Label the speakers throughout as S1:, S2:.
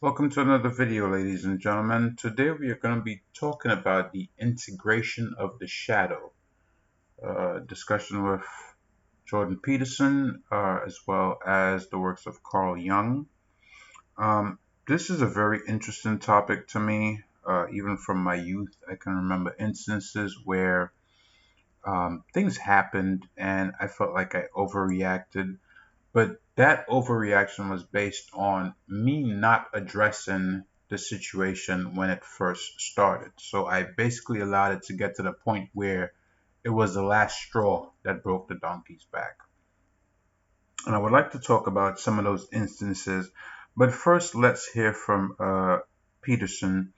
S1: Welcome to another video, ladies and gentlemen. Today we are going to be talking about the integration of the shadow. Discussion with Jordan Peterson, as well as the works of Carl Jung. This is a very interesting topic to me. Even from my youth, I can remember instances where things happened and I felt like I overreacted. But that overreaction was based on me not addressing the situation when it first started. So I basically allowed it to get to the point where it was the last straw that broke the donkey's back. And I would like to talk about some of those instances. But first, let's hear from Peterson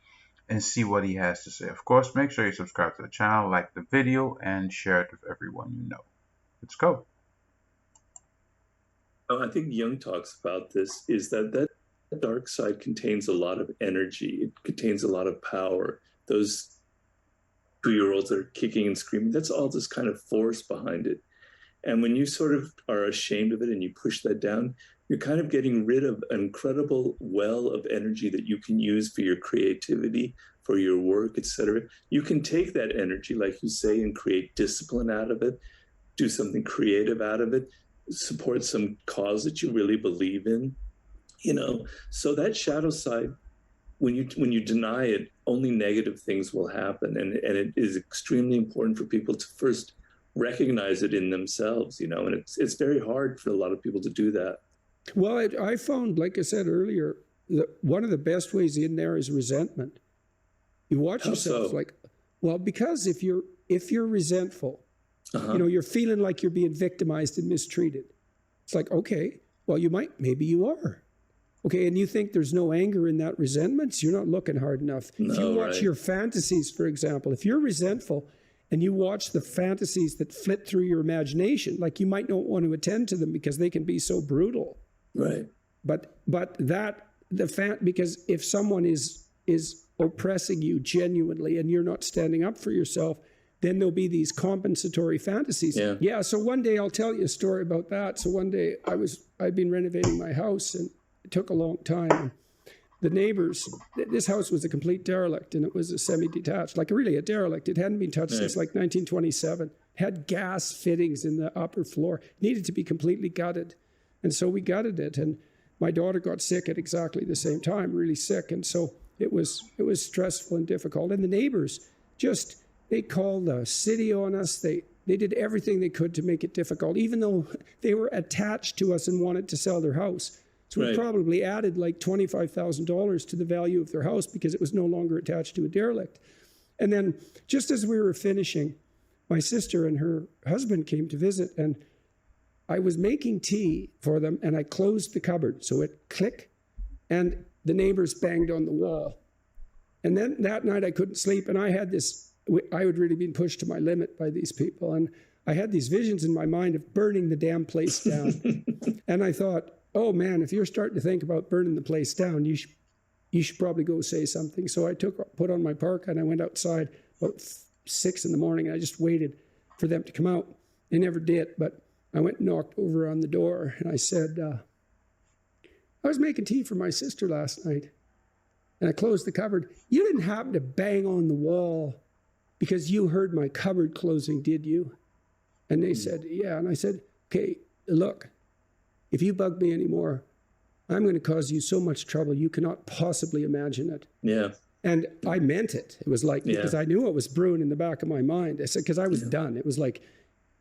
S1: and see what he has to say. Of course, make sure you subscribe to the channel, like the video, and share it with everyone you know. Let's go.
S2: I think Jung talks about this, is that dark side contains a lot of energy. It contains a lot of power. Those 2-year-olds that are kicking and screaming, that's all this kind of force behind it. And when you sort of are ashamed of it and you push that down, you're kind of getting rid of an incredible well of energy that you can use for your creativity, for your work, etc. You can take that energy, like you say, and create discipline out of it, do something creative out of it, support some cause that you really believe in. So that shadow side, when you deny it, only negative things will happen. And it is extremely important for people to first recognize it in themselves, and it's very hard for a lot of people to do that.
S3: Well, I found, like I said earlier, that one of the best ways in there is resentment. You watch yourself because if you're resentful, you're feeling like you're being victimized and mistreated. It's like, okay, well, maybe you are. Okay, and you think there's no anger in that resentment, so you're not looking hard enough.
S2: No,
S3: if you watch
S2: right.
S3: your fantasies, for example, if you're resentful and you watch the fantasies that flit through your imagination, like you might not want to attend to them because they can be so brutal.
S2: Right.
S3: But because if someone is oppressing you genuinely and you're not standing up for yourself, then there'll be these compensatory fantasies.
S2: Yeah.
S3: So one day I'll tell you a story about that. So one day I'd been renovating my house and it took a long time. And the neighbors, this house was a complete derelict and it was a semi-detached, like really a derelict. It hadn't been touched since like 1927. It had gas fittings in the upper floor. It needed to be completely gutted. And so we gutted it. And my daughter got sick at exactly the same time, really sick. And so it was stressful and difficult. And the neighbors they called the city on us. They did everything they could to make it difficult, even though they were attached to us and wanted to sell their house. So we probably added like $25,000 to the value of their house because it was no longer attached to a derelict. And then just as we were finishing, my sister and her husband came to visit, and I was making tea for them, and I closed the cupboard. So it clicked, and the neighbors banged on the wall. And then that night I couldn't sleep, and I had really been pushed to my limit by these people. And I had these visions in my mind of burning the damn place down. And I thought, oh man, if you're starting to think about burning the place down, you should probably go say something. So I put on my parka and I went outside about 6 in the morning. And I just waited for them to come out. They never did, but I went and knocked over on the door and I said, I was making tea for my sister last night. And I closed the cupboard. You didn't happen to bang on the wall because you heard my cupboard closing, did you? And they said, yeah. And I said, okay, look, if you bug me anymore, I'm going to cause you so much trouble you cannot possibly imagine it.
S2: Yeah.
S3: And I meant it. It was like, because I knew it was brewing in the back of my mind. I said, because I was done. It was like,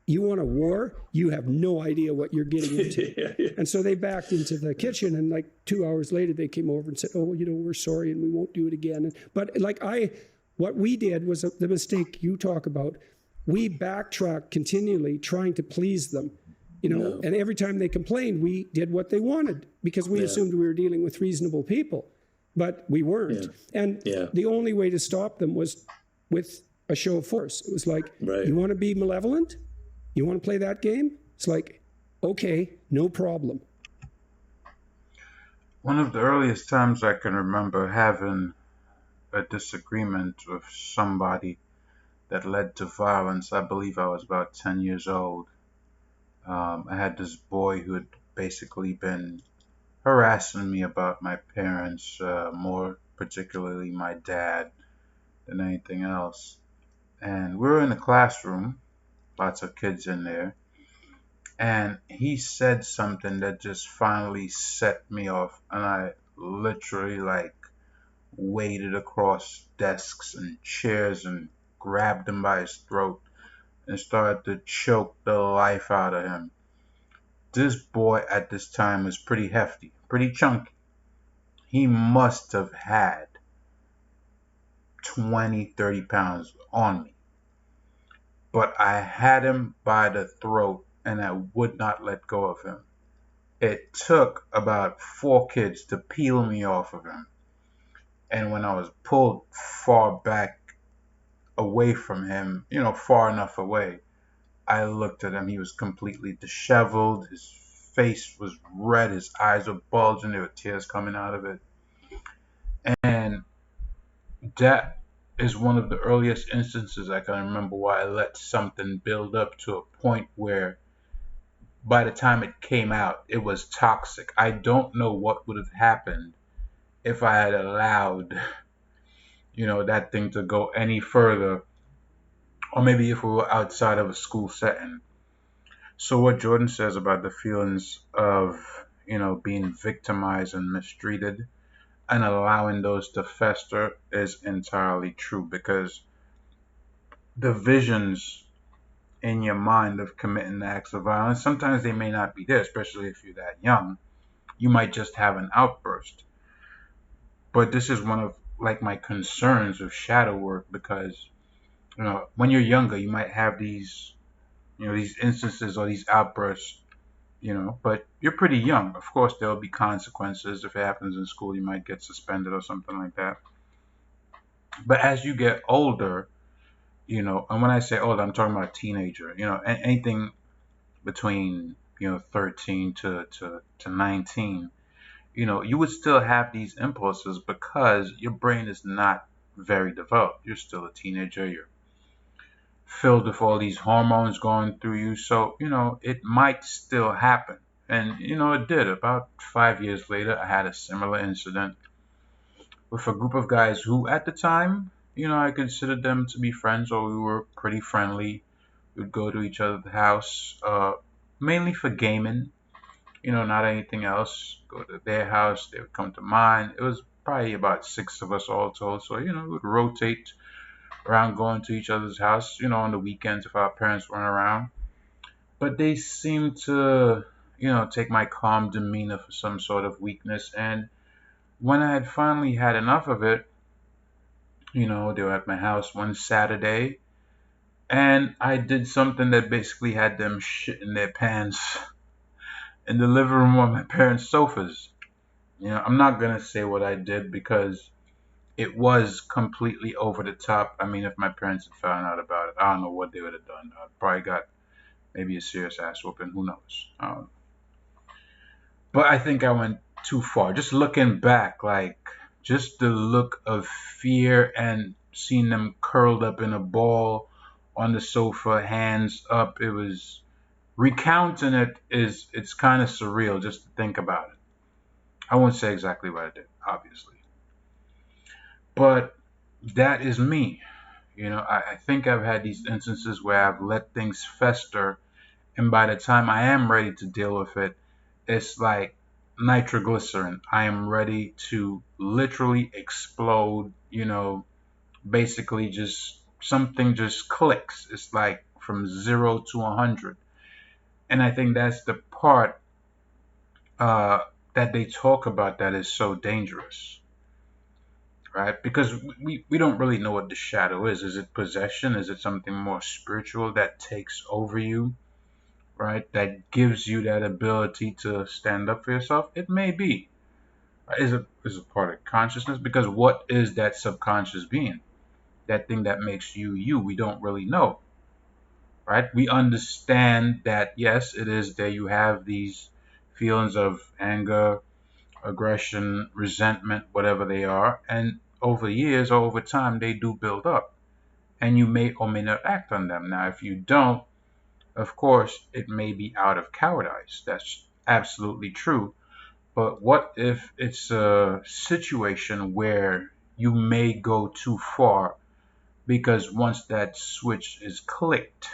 S3: you want a war? You have no idea what you're getting into. And so they backed into the kitchen, and like 2 hours later, they came over and said, oh, we're sorry and we won't do it again. But what we did was the mistake you talk about. We backtracked continually trying to please them, and every time they complained, we did what they wanted because we assumed we were dealing with reasonable people, but we weren't. And the only way to stop them was with a show of force. It was like, you want to be malevolent? You want to play that game? It's like, okay, no problem.
S1: One of the earliest times I can remember having a disagreement with somebody that led to violence, I believe I was about 10 years old. I had this boy who had basically been harassing me about my parents, more particularly my dad, than anything else. And we were in a classroom, lots of kids in there, and he said something that just finally set me off, and I literally like waded across desks and chairs and grabbed him by his throat and started to choke the life out of him. This boy at this time was pretty hefty, pretty chunky. He must have had 20, 30 pounds on me. But I had him by the throat and I would not let go of him. It took about 4 kids to peel me off of him. And when I was pulled far back away from him, far enough away, I looked at him. He was completely disheveled. His face was red. His eyes were bulging. There were tears coming out of it. And that is one of the earliest instances I can remember where I let something build up to a point where by the time it came out, it was toxic. I don't know what would have happened if I had allowed, that thing to go any further, or maybe if we were outside of a school setting. So what Jordan says about the feelings of, being victimized and mistreated and allowing those to fester is entirely true, because the visions in your mind of committing acts of violence, sometimes they may not be there, especially if you're that young. You might just have an outburst. But this is one of like my concerns with shadow work, because when you're younger you might have these instances or these outbursts, but you're pretty young. Of course there'll be consequences. If it happens in school you might get suspended or something like that. But as you get older, and when I say older I'm talking about teenager, anything between 13 to 19, you would still have these impulses because your brain is not very developed. You're still a teenager. You're filled with all these hormones going through you. So, it might still happen. And, it did. About 5 years later, I had a similar incident with a group of guys who, at the time, I considered them to be friends, or we were pretty friendly. We'd go to each other's house, mainly for gaming, not anything else. Go to their house, they would come to mine. It was probably about 6 of us all told. So, we would rotate around going to each other's house, on the weekends if our parents weren't around. But they seemed to, take my calm demeanor for some sort of weakness. And when I had finally had enough of it, they were at my house one Saturday, and I did something that basically had them shit in their pants in the living room on my parents' sofas. I'm not gonna say what I did because it was completely over the top. I mean, if my parents had found out about it, I don't know what they would have done. I'd probably got maybe a serious ass whooping. Who knows? But I think I went too far. Just looking back, like just the look of fear and seeing them curled up in a ball on the sofa, hands up. It was recounting it is it's kind of surreal just to think about it. I won't say exactly what I did, obviously, but that is me. I think I've had these instances where I've let things fester, and by the time I am ready to deal with it, it's like nitroglycerin. I am ready to literally explode, basically just something just clicks. It's like from 0 to 100. And I think that's the part uh, that they talk about that is so dangerous, right? Because we don't really know what the shadow is. Is it possession? Is it something more spiritual that takes over you, right? That gives you that ability to stand up for yourself? It may be. Right? Is it part of consciousness? Because what is that subconscious being? That thing that makes you you? We don't really know, right? We understand that yes, it is there. You have these feelings of anger, aggression, resentment, whatever they are, and over years or over time, they do build up, and you may or may not act on them. Now, if you don't, of course, it may be out of cowardice. That's absolutely true. But what if it's a situation where you may go too far because once that switch is clicked,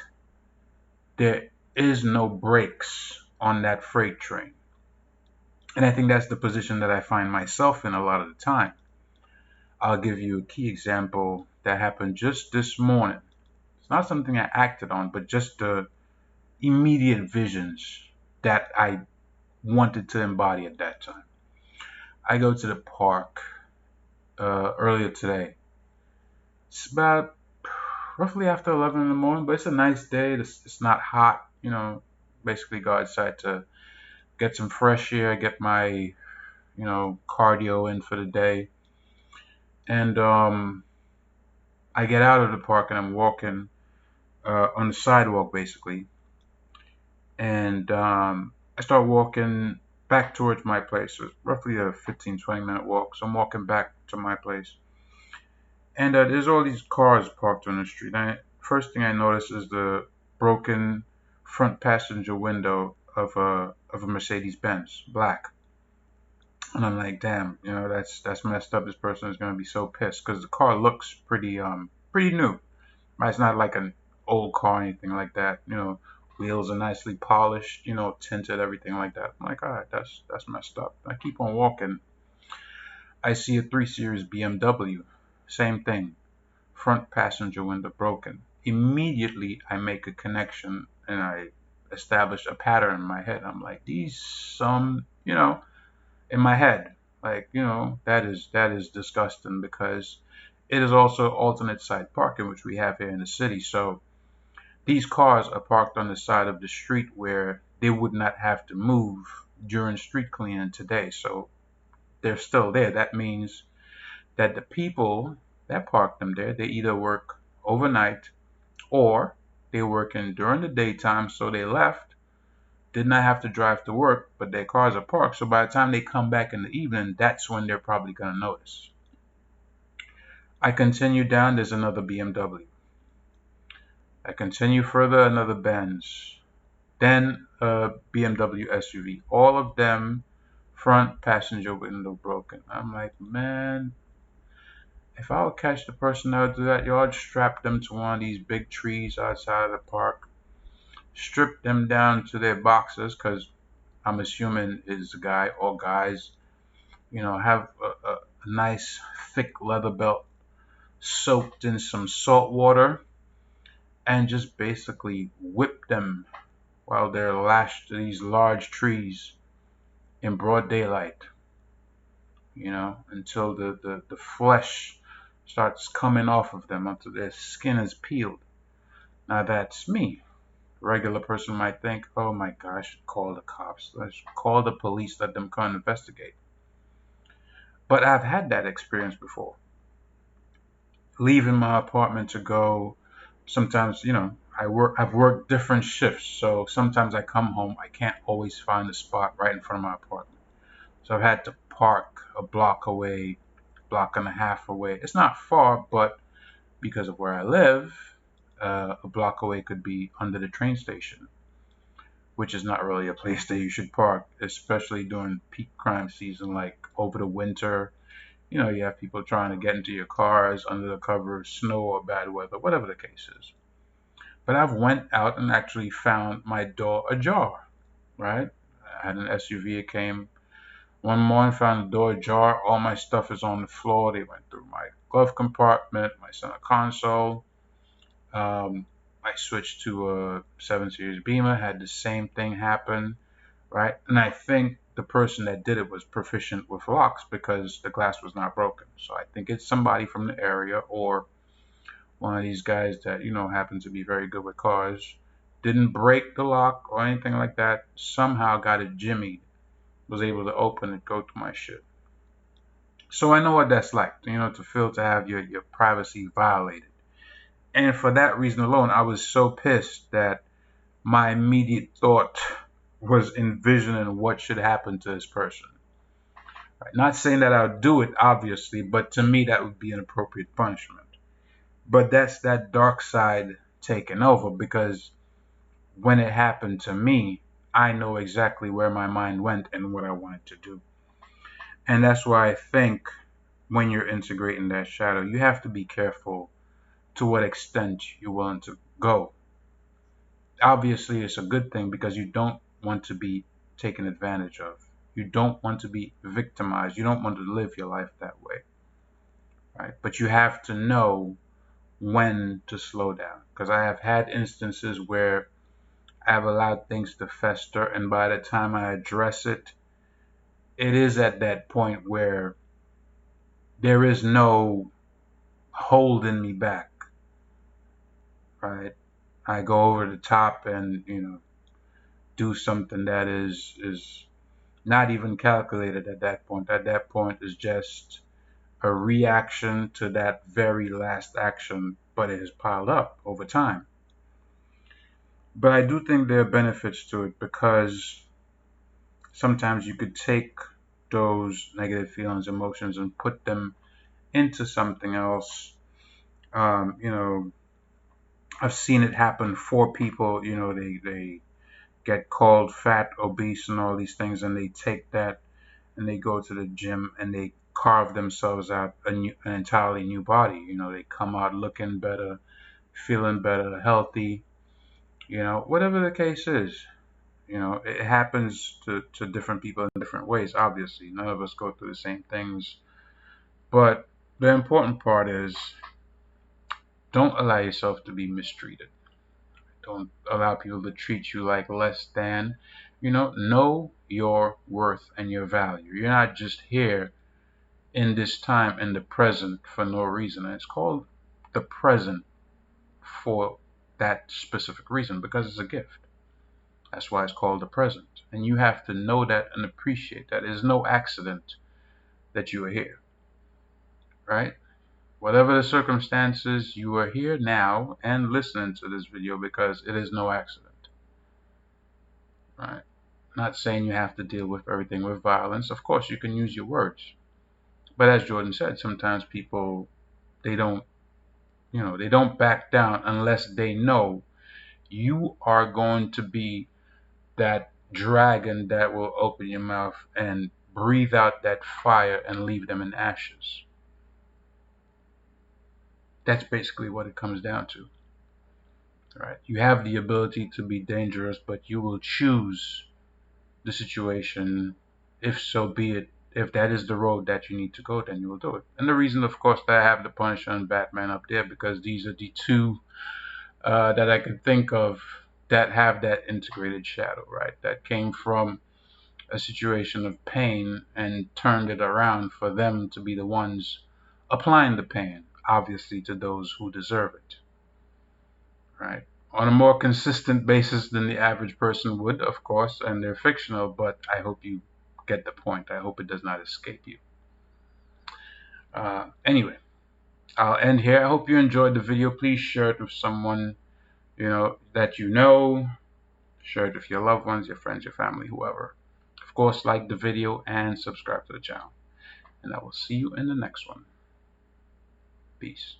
S1: there is no brakes on that freight train. And I think that's the position that I find myself in a lot of the time. I'll give you a key example that happened just this morning. It's not something I acted on, but just the immediate visions that I wanted to embody at that time. I go to the park earlier today. It's about roughly after 11 in the morning, but it's a nice day. It's not hot, basically go outside to get some fresh air, get my, cardio in for the day. And I get out of the park and I'm walking on the sidewalk basically. And I start walking back towards my place. It's roughly a 15-20 minute walk. So I'm walking back to my place. And there's all these cars parked on the street. First thing I notice is the broken front passenger window of a Mercedes Benz, black. And I'm like, damn, that's messed up. This person is gonna be so pissed because the car looks pretty new. Right? It's not like an old car or anything like that. Wheels are nicely polished, tinted, everything like that. I'm like, all right, that's messed up. I keep on walking. I see a 3 Series BMW. Same thing. Front passenger window broken. Immediately, I make a connection and I establish a pattern in my head. I'm like, in my head, like, that is disgusting because it is also alternate side parking, which we have here in the city. So these cars are parked on the side of the street where they would not have to move during street cleaning today. So they're still there. That means that the people that park them there, they either work overnight or they working during the daytime, so they left, did not have to drive to work, but their cars are parked. So by the time they come back in the evening, that's when they're probably going to notice. I continue down, there's another BMW. I continue further, another Benz. Then a BMW SUV. All of them front passenger window broken. I'm like, man, if I would catch the person that would do that, y'all, I'd strap them to one of these big trees outside of the park, strip them down to their boxers, because I'm assuming it's a guy or guys, have a nice thick leather belt soaked in some salt water and just basically whip them while they're lashed to these large trees in broad daylight, until the flesh starts coming off of them, until their skin is peeled. Now that's me. A regular person might think, oh my gosh, I should call the cops. I should call the police, let them come investigate. But I've had that experience before. Leaving my apartment to go, sometimes, I've worked different shifts, so sometimes I come home, I can't always find a spot right in front of my apartment. So I've had to park a block away, block and a half away. It's not far, but because of where I live, a block away could be under the train station, which is not really a place that you should park, especially during peak crime season, like over the winter. You have people trying to get into your cars under the cover of snow or bad weather, whatever the case is. But I've went out and actually found my door ajar, right? I had an SUV, it came one morning, found the door ajar, all my stuff is on the floor. They went through my glove compartment, my center console. I switched to a 7 Series Beamer, had the same thing happen, right? And I think the person that did it was proficient with locks because the glass was not broken. So I think it's somebody from the area or one of these guys that, happen to be very good with cars. Didn't break the lock or anything like that. Somehow got it jimmied. Was able to open it, go through my shit. So I know what that's like, to feel to have your privacy violated. And for that reason alone, I was so pissed that my immediate thought was envisioning what should happen to this person. Right? Not saying that I would do it, obviously, but to me that would be an appropriate punishment. But that's that dark side taking over because when it happened to me, I know exactly where my mind went and what I wanted to do. And that's why I think when you're integrating that shadow, you have to be careful to what extent you're willing to go. Obviously, it's a good thing because you don't want to be taken advantage of. You don't want to be victimized. You don't want to live your life that way, right? But you have to know when to slow down. Because I have had instances where I've allowed things to fester, and by the time I address it, it is at that point where there is no holding me back, right? I go over the top and do something that is not even calculated at that point. At that point is just a reaction to that very last action, but it has piled up over time. But I do think there are benefits to it because sometimes you could take those negative feelings, emotions, and put them into something else. Um, you know, I've seen it happen for people. They get called fat, obese, and all these things, and they take that and they go to the gym and they carve themselves out an entirely new body. They come out looking better, feeling better, healthy. Whatever the case is. It happens to different people in different ways. Obviously, none of us go through the same things. But the important part is don't allow yourself to be mistreated. Don't allow people to treat you like less than. Know your worth and your value. You're not just here in this time in the present for no reason. And it's called the present for that specific reason because it's a gift. That's why it's called the present. And you have to know that and appreciate that. It's no accident that you are here, right? Whatever the circumstances, you are here now and listening to this video because it is no accident, right? Not saying you have to deal with everything with violence. Of course, you can use your words. But as Jordan said, sometimes people, they don't, they don't back down unless they know you are going to be that dragon that will open your mouth and breathe out that fire and leave them in ashes. That's basically what it comes down to. Right? You have the ability to be dangerous, but you will choose the situation if so be it. If that is the road that you need to go, then you will do it. And the reason, of course, that I have the Punisher and Batman up there because these are the two that I can think of that have that integrated shadow, right? That came from a situation of pain and turned it around for them to be the ones applying the pain, obviously to those who deserve it, right? On a more consistent basis than the average person would, of course, and they're fictional, but I hope you get the point. I hope it does not escape you. Anyway, I'll end here. I hope you enjoyed the video. Please share it with someone that you know. Share it with your loved ones, your friends, your family, whoever. Of course, like the video and subscribe to the channel. And I will see you in the next one. Peace.